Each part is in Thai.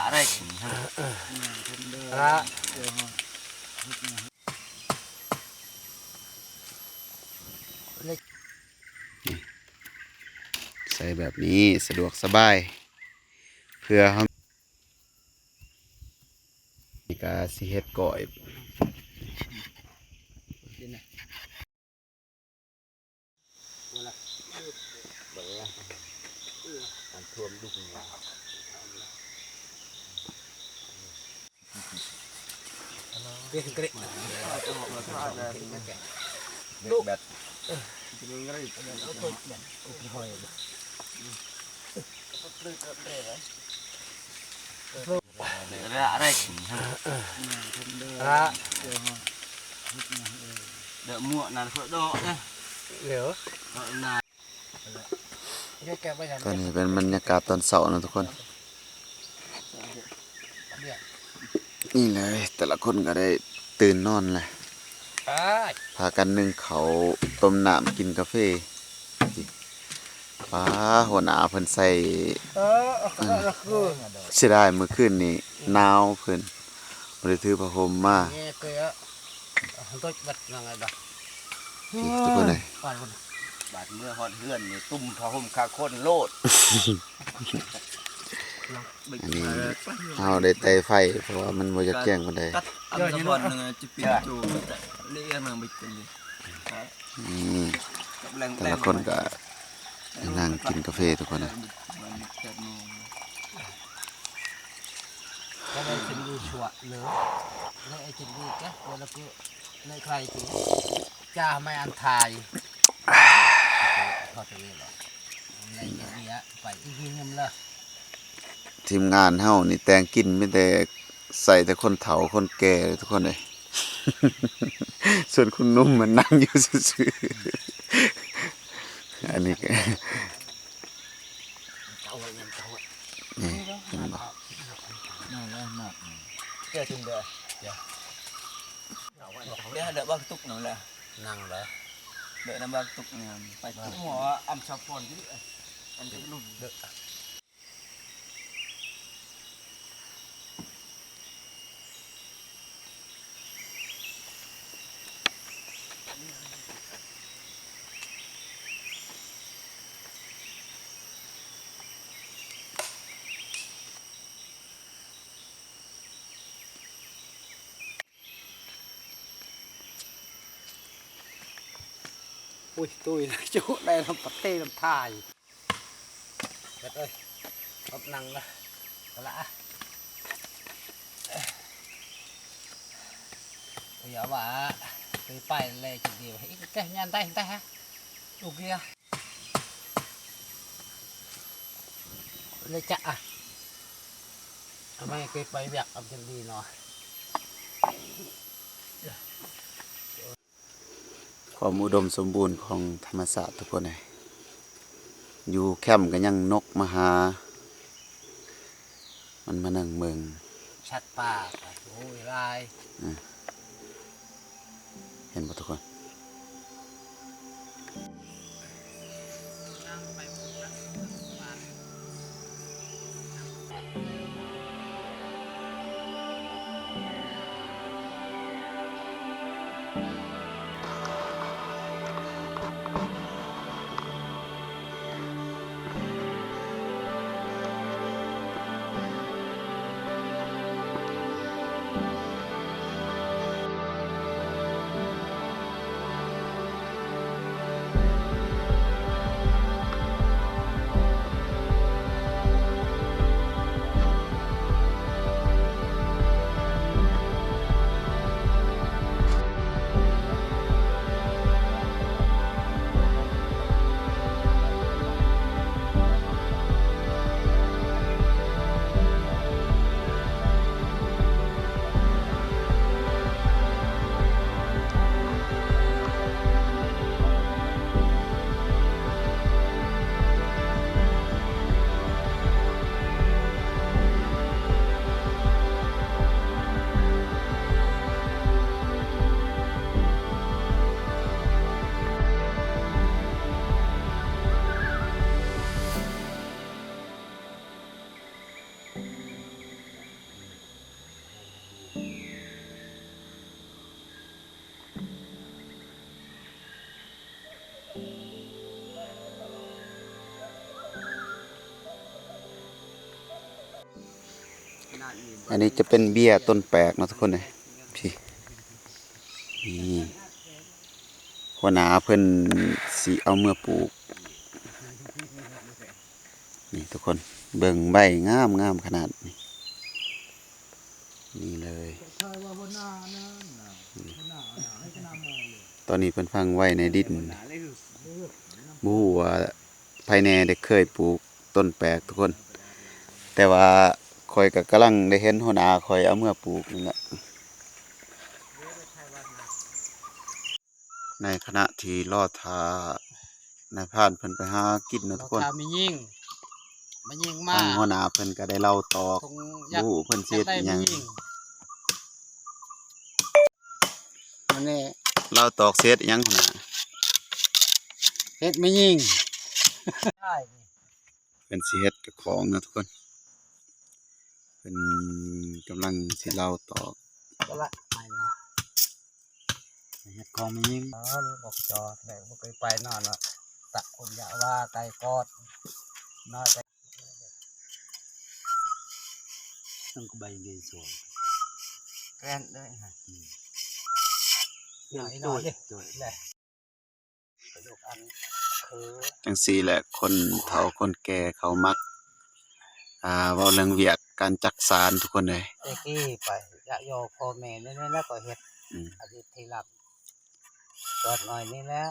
อะไรใส่แบบนี้สะดวกสบายเพื่อเขามีกาสิเฮ็ดก่อยท่วมลูกเด็กเด็กแบบอะไรเดอะมั่วนั่นเขาโดดนะเหลวตอนนี้เป็นบรรยากาศตอนเช้านะทุกคนนี่เลยแต่ละคนก็ได้ตื่นนอนแหละพากันนึ่งเขาต้มน้ำกินกาแฟป้าหัวหน้าเพิ่นใส่เสียดายเมื่อคืนนี้หนาวเพิ่นบ่ได้ถือผ้าห่มมาทุกคนเลย บาดเมื่อฮอดเฮือนนี่ตุ่มพะห่มคาคนโลดอันนี้เอาได้ไตไฟเพราะว่ามันบ่จะแจ้งปานใดอันสะพอนนึงจะปิดจูเลี้ยงนึงไปกินแต่ละคนก็นั่งกินกาแฟทุกคนนะก็ได้กินดีชัวเนื้อในไอจินดีแกแล้วก็ในใครจีจ้าไม่อันทายพอจะเรียนหรอในเนี้ยไปอีกทีนึงเลยทีมงานเฮานี่แต่งกินไม่แต่ใส่แต่คนเฒ่าคนแก่ทุกคนเลย ส่วนคุณนุ่มมันนั่งอยู่ซื่อๆอันนี้ก็นี่เห็นบ่เจ้าจุนเด้อเดี๋ยวเดี๋ยวบ้านตุกนั่นแหละนั่งเลยเดี๋ยวบ้านตุกเนี่ยไปหัวอัมชาปอนที่อันจะลุ่มเด้ออุ้ยตุ้ยจุได้ลำปัดเต้ลำทายเด็ดเอ้ยรบนั่งละละอย่าว่าไปไปเลยจุดเดียวอีกแค่ยันได้ได้ฮะลูกเดียวเลยจะอ่ะทำไมเคยไปแบบอับจันดีเนาะความอุดมสมบูรณ์ของธรรมศาสตร์ทุกคนเลยอยู่แคมป์ก็ยังนกมาหามันมานั่งเมืองชัดป่าโอ้ยลายเห็นบ่ทุกคน อันนี้จะเป็นเบี้ยต้นแปลกเนาะทุกคนเลยพี่นี่หัวหน้าเพิ่นสิเอาเมื่อปลูกนี่ทุกคนเบิ่งใบงามงามขนาดนี้นี่เลยตอนนี้เพิ่นฟังไว้ในดินบ่ฮู้ว่าภายในได้เคยปลูกต้นแปลกทุกคน แต่ว่าคอยก็กำลังได้เห็นหัวหน้าคอยเอาเมื่อปลูกนี่แหละในขณะที่รอทานายพรานเพิ่นไปหากินเนาะทุกคน เราทำมียิ่งมายิงมา ทางหัวหน้าเพิ่นก็ได้เล่าตอก ตรง บ่ฮู้เพิ่นสิเฮ็ด ได้ อิหยัง มียิ่งมันนี่ เล่าตอกเฮ็ดอิหยังหัวหน้า เฮ็ดไม่ยิ่งใช่ เพิ่นสิเฮ็ดกับของเนาะทุกคนเพิ่นกำลังสิเล่าตอก ก็ละไม่เนาะเฮ็ดของไม่ยิ่งบอกจอแต่บ่เคยไปนอนว่าตะคนอยากว่าไก่กอดน้อยไปต้องใบเงินสวยแกนด้วยฮะอย่างน้อยดิแหละประโยคอันคือ จังซี่แหละคนเฒ่าคนแก่เขามักเว้าเรื่องเวียกการจักสานทุกคนเลย แต่กี้ไปยะโยพ่อแม่นี่แล้วก็เฮ็ด อืม อาทิตย์ที่หลังเกิดหน่อยนี่แล้ว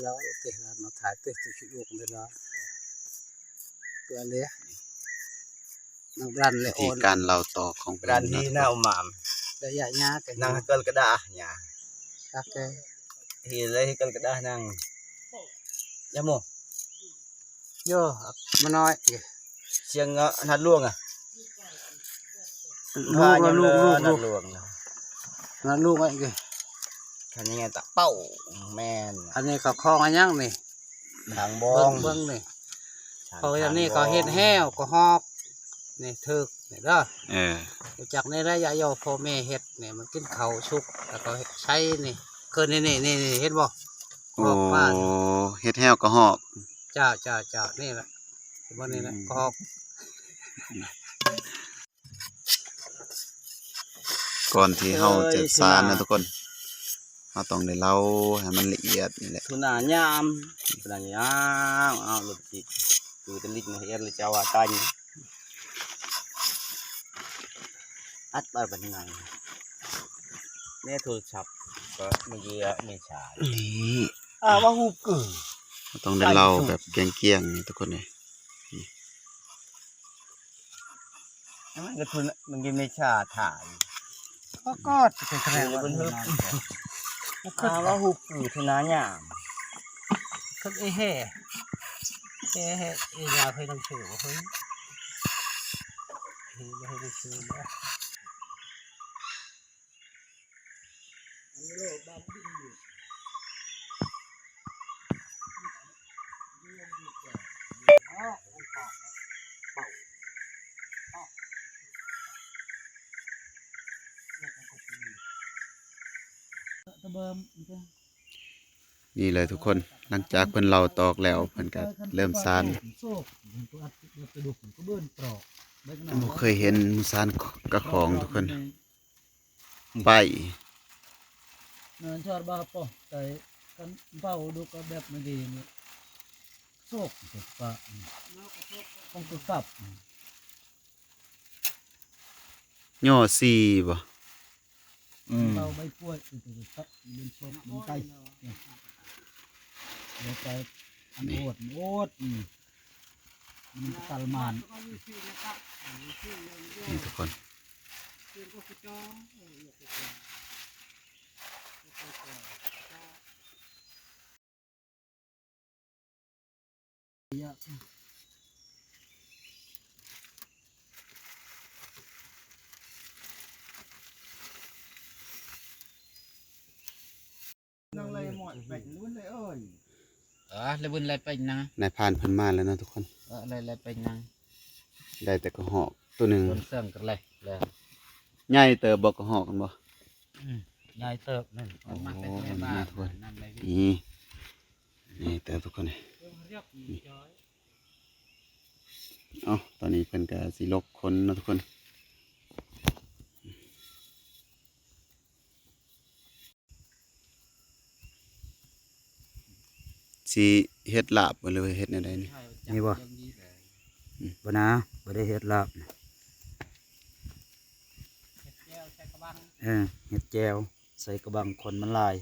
แล้วเตะแล้วมาถ่ายเตะทุกลูกเลยนะเกลือเลยนักรันเลย วิธีการเล่าตอกของเพิ่น Berani เนาะ na umam. ระยะยาแต่ Nang hakal kedah nya. ตักเลย Hilai hakal kedah nang. Jamu. โย่มาน้อย Siang nat luang ah. ลูกลูก nat luang. นะลูกไว้กี่ Kan nya tak pau. Men. อันนี้เขาคลองอันยังนี่ Thang เบิ้ง bong. เบิ้งนี่เขาอย่างนี้เขาเฮ็ดแห้วก็ฮอกนี่ถึกนี่เด้อ เออ รู้จักในระยะยาวพ่อแม่เฮ็ดเนี่ยมันกินเขาวชุกแล้วก็ใช้นี่คือนี่เฮ็ดบ่ โอ้ ฮอกบ้าน เฮ็ดแห้วก็หอก เจ้านี่แหละบ่นี่แหละฮอก ก่อนที่เฮาจะสานนะทุกคนเฮาต้องได้เล่าให้มันละเอียดนี่แหละ Tuna nyam. Tuna nyam. Ah lebih. Tu telik ni air le Jawa tanya. At bar benang. Ni thul chap. Ko mengira mecha. นี่ Ah wa hup ke. เราต้องได้เล่าแบบเกลี้ยงๆนี่ทุกคนเลย Emang ke thul mengi mecha thai. ก็กอดเป็นคะแนนว่ามัน Ah wa hup ke tuna nyam. คึกเฮ่ยาเคยนำชื่อบ่เฮ้ยบ่ให้นำชื่อบ่ตะเบิ่ม นี่เลยทุกคนหลังจากเพิ่นเล่าตอกแล้วเพิ่นก็เริ่มสานบ่เคยเห็นหมู่สานกระของทุกคนไป Nah, cara bapak saya kan bau duk abet begini. Sok pak. Pengkekap. ย่อซีบ่ Bau baik kuat itu tak bin sok bin kai. Ya kai anot ot. Ini Salman. นี่ทุกคน Ya. Nang lai mọi bệnh luôn đấy ơi. เลยบุญเลยไปนัง นายพรานเพิ่นมาแล้วเนาะทุกคน เลยไปนัง ได้แต่กระหอกตัวหนึง บนเสื่อมกันเลยแล้ว ใหญ่เติบบ่กระหอกกันบ่ ยายเติบนั่นมาแต่แม่บ้านนั่นเลย นี่นี่เติบทุกคนนี่ เรียกจอย เอา อนนี้เพิ่นก็สิลกคนเนาะทุกคนสิเฮ็ดลาบบ่หรือว่าเฮ็ดแนวใดนี่ นี่บ่บ่นะบ่ได้เฮ็ดลาบเฮ็ดแจ่วใส่กระบังคนมันลาย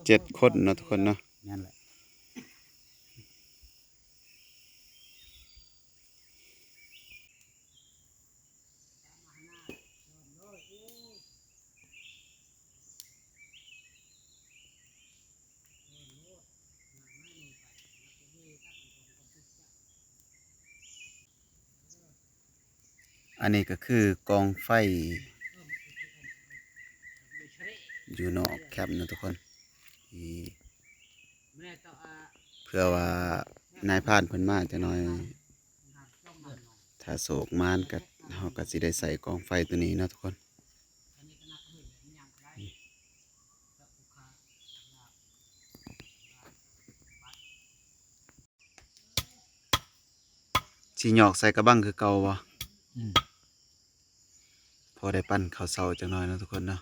7 คนเนาะทุกคนเนาะ นั่นแหละอันนี้ก็คือกองไฟอยู่นอกแคมป์เนาะทุกคนที่เพื่อว่านายพรานเพิ่นมาจะน้อยถ้าโศกมานก็เฮาก็สิได้ใส่กองไฟตัวนี้เนาะทุกคนสิหยอกใส่กระบังคือเก่าบ่พอได้ปั้นข้าวเช้าจักหน่อยเนาะทุกคนเนาะ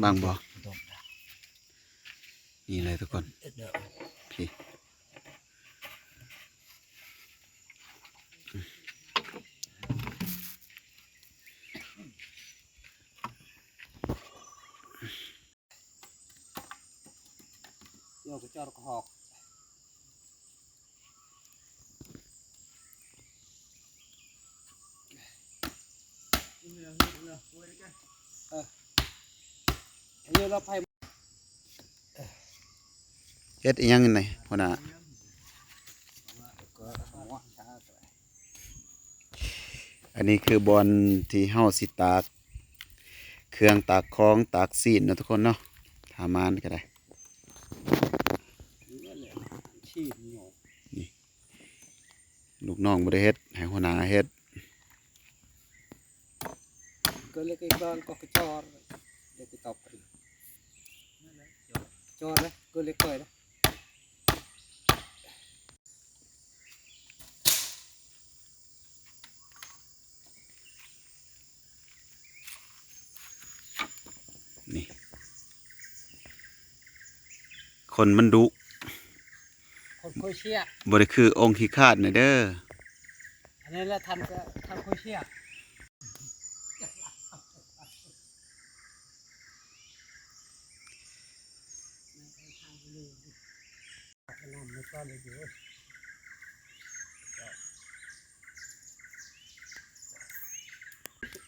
บางบ่นี่เลยทุกคนพี่ โยกจอดกระหอกเราไป เฮ็ดอีหยังนี่พ่อน่ะอันนี้คือบอนที่เฮาสิตากเครื่องตากของตากซีนเนาะทุกคนเนาะถามานก็ได้นี่ลูกน้องบ่ได้เฮ็ดให้หัวหน้าเฮ็ด ก็เลยก็ก้อนก็จอดเดี๋ยวจะตอบจอดเลยก็เลยก่อยนะ นี่คนมันดุ คนโคเชีย บ่ได้คือองค์ขี้คร้าดน่ะเด้อ อันนี้แหละทำโคเชียน้ำไม่ก็เลยอยู่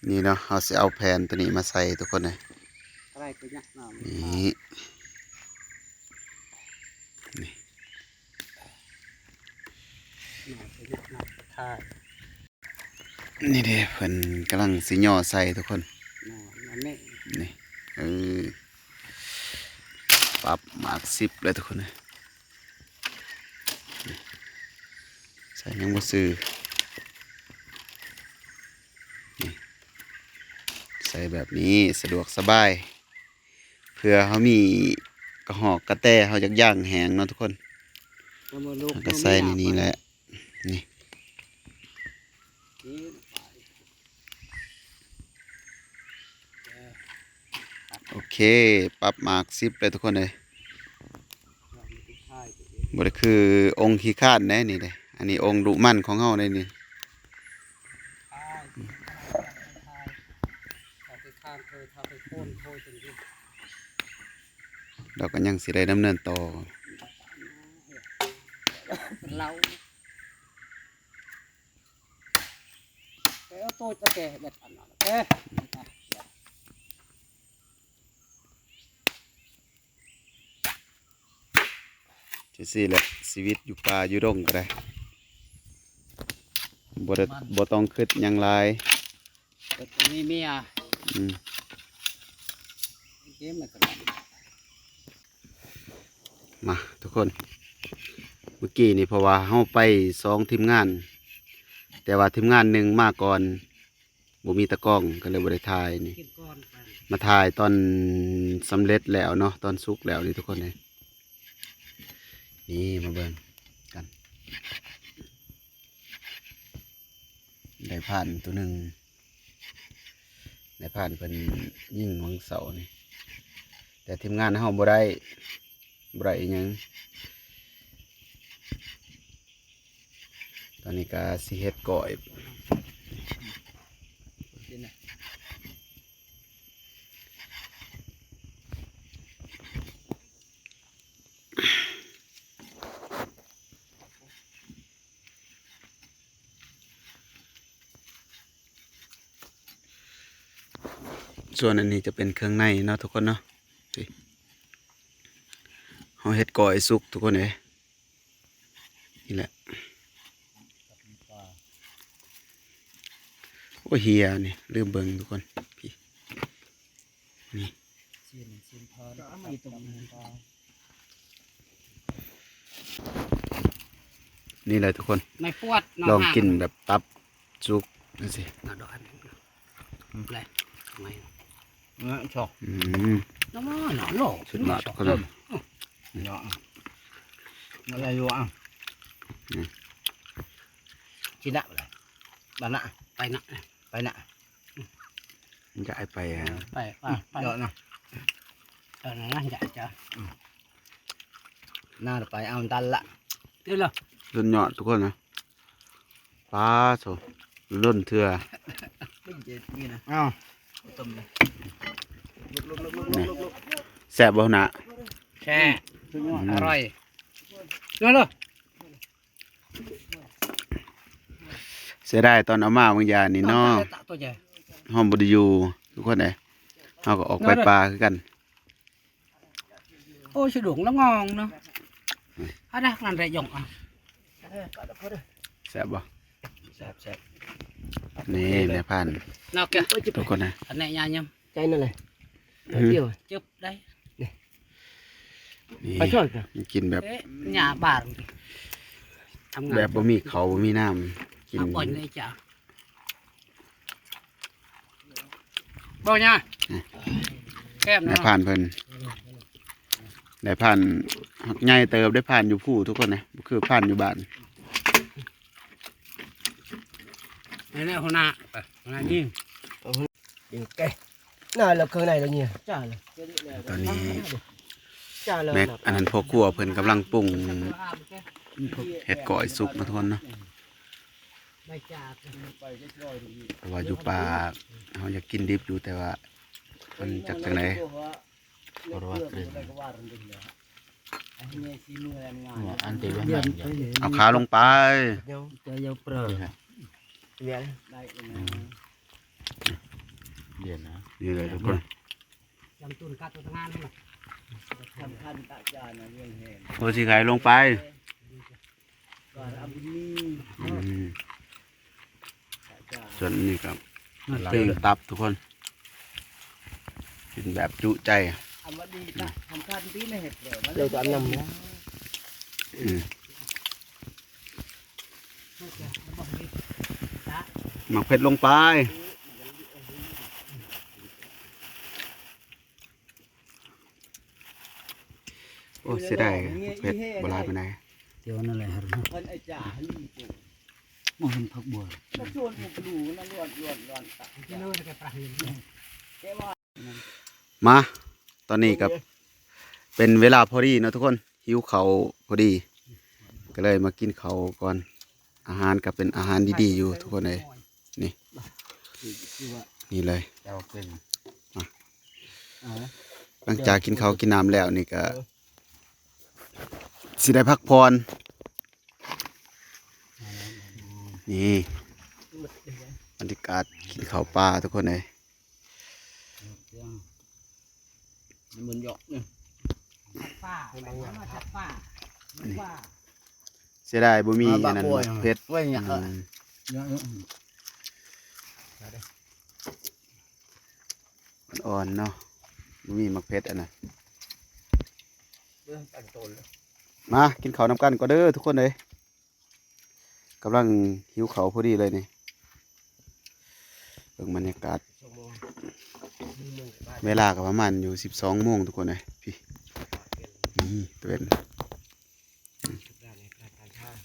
นี่เนาะเฮาสิเอาแผ่นตัวนี้มาใส่ทุกคนเลย อะไรก็ยักน้ำ นี่นี่ ก็ยักน้ำท่า นี่เด้เพิ่นกำลังสิย่อใส่ทุกคน อันนี้ นี่ปรับหมาก10เลยทุกคนเลยนี่ใส่ยังบ่ซื้อนี่ใส่แบบนี้สะดวกสบายเพื่อเขามีกระหอกกระแตเขาอยากย่างแหงเนาะทุกคนเขาก็ใส่ในนี้แหละนี่โอเคปรับหมาก10เลยทุกคนเลยบ่ได้คือองค์ขี้คร้าดแน่นี่เด้อันนี้องค์ดุมั่นของเฮาได้นี่เราก็ยังสิได้ดำเนินต่อ เราเอาตัวจะแก่แบบอันนั้นเอ๊ะ จังซี่แหละชีวิตอยู่ป่าอยู่ดงก็ได้บ่ได้บ่ต้องคิดหยังหลาย อันนี้เมีย อืม เกมมันก็ มาทุกคนเมื่อกี้นี่เพราะว่าเฮาไป2ทีมงานแต่ว่าทีมงานหนึ่งมาก่อน บ่มีตะกร้องก็เลยบ่ได้ถ่ายนี่ กินก่อนไป มาถ่ายตอนสำเร็จแล้วเนาะตอนสุกแล้วนี่ทุกคนเลยนี่มาเบิ่งกันได้ผ่านตัวหนึ่งได้ผ่านเป็นยิ่งวังเสาร์นี่แต่ทีมงานเฮาบ่ได้อิหยังตอนนี้ก็สิเฮ็ดก้อย ส่วนอันนี้จะเป็นเครื่องในเนาะทุกคนเนาะนี่เขาเฮ็ดก่อยสุกทุกคนเลยนี่แหละโอ้เฮียนี่ลืมเบิ่งทุกคนพี่นี่ เสียนทอดมีตรงนี้ก็ นี่เลยทุกคน ไม่ปวด ลองกินแบบตับสุกนี่สิ น่าดอยเลยทำไม ชอบ น้ำมันหนอนโล สุดยอดทุกคนเลย เนาะอะไรอยู่อ่ะกินได้เลยบ้านน่ะ ไปนะ ไปน่ะ มันจะไอไปอ่ะ ไป เยอะนะ นะอยากจะ น่าจะไปเอาตันละ เดี๋ยวเลย รุ่นยอดทุกคนนะปลาโซรุ่นเถื่อ นี่นะ อ้าว ต้มเลย นี่แซ่บบ่หนะ แช่อร่อยเดี๋ยวเลย เสียดายตอนเอามาบางอย่างนี่เนาะ ตัวใหญ่ ห้องบไดิอยู่ทุกคนเลยเราก็ออกไปปลาคือกัน โอ้ฉดุงแล้วงองเนาะอะไรนั่นไรยงอ่ะ แซ่บบ่ แซ่บแซ่บ นี่แม่พันธุ์ nào kìa ทุกคนนะ anh này nha nhâm ใจนั่นเลย อืม เที่ยว chụp đây นี่ ไปช่วยกัน มันกินแบบ Thế, nhà bản thăm แบบบ่มีเขาบ่มีน้ำกิน học bẩn đây chả bao nha kem ได้ nữa ผ่านเพิ่นได้ผ่านหักใหญ่เติบได้ผ่านอยู่ผู้ทุกคนนะบ่คือผ่านอยู่บ้าน này này hôm nay nhìn ดีแกน่าเราเคยไหนแล้วเนี่ยจ้าเลย ตอนนี้ จ้าเลย แม็กอันนั้นพ่อครัวเพิ่นกำลังปรุงเฮ็ดก้อยสุกมาทุกคนเนาะ đây chả เพราะว่าอยู่ป่าเฮาอยากกินดิบอยู่แต่ว่ามันจากจังได๋ อันตีว่า เอาขาลงไป เดี๋ยวจะยาวเปลือยเดี๋ยว เดี๋ยวนะนี่เลยทุกคน chăm tuần cắt tuần ngang thôi mà สำคัญตะจานเรื่องแห่ง โอสิไข่ลงไป ก่อนอับนี อืม ตะจาน ส่วนนี้ครับปิ้งตับทุกคนกินแบบจุใจ อับดีตะสำคัญที่ไม่เห็นเลยตัวอันนำนะ อืมหมักเผ็ดลงไปโอ้เสียดายเผ็ดโบราณไปไหน tiêu nó lại hở คนไอ้จ่าลีกู màu hình phật bùa มาชวนผมดูนะล้วนตะ cái nơi cái phải hình แกว่า มา ตอนนี้กับเป็นเวลาพอดีเนาะทุกคนหิวเขาวพอดี ก็เลยมากินเขาวก่อน อาหารก็เป็นอาหารดีๆอยู่ทุกคนเลยนี่นี่เลย เจ้าเป็น หลังจากกินข้าวกินน้ำแล้วนี่ก็สิได้พักผ่อนนี่บรรยากาศกินข้าวปลาทุกคนเลย เหมือนหยอกเนี่ย pha nó chặt pha pha เสียดายบ่มีอันนั้นเผ็ด ไว้เนี่ย อืม อ่อนๆเนาะบ่มีมักเผ็ดอันนั้นมากินข้าวนำกันก็เด้อทุกคนเลยกำลังหิวข้าวพอดีเลยนี่ เบิ่งบรรยากาศ 2 โมง1 โมงไป เวลาก็ประมาณอยู่12โมงทุกคนเลยพี่นี่ตัวเป็น ด้านในการทาง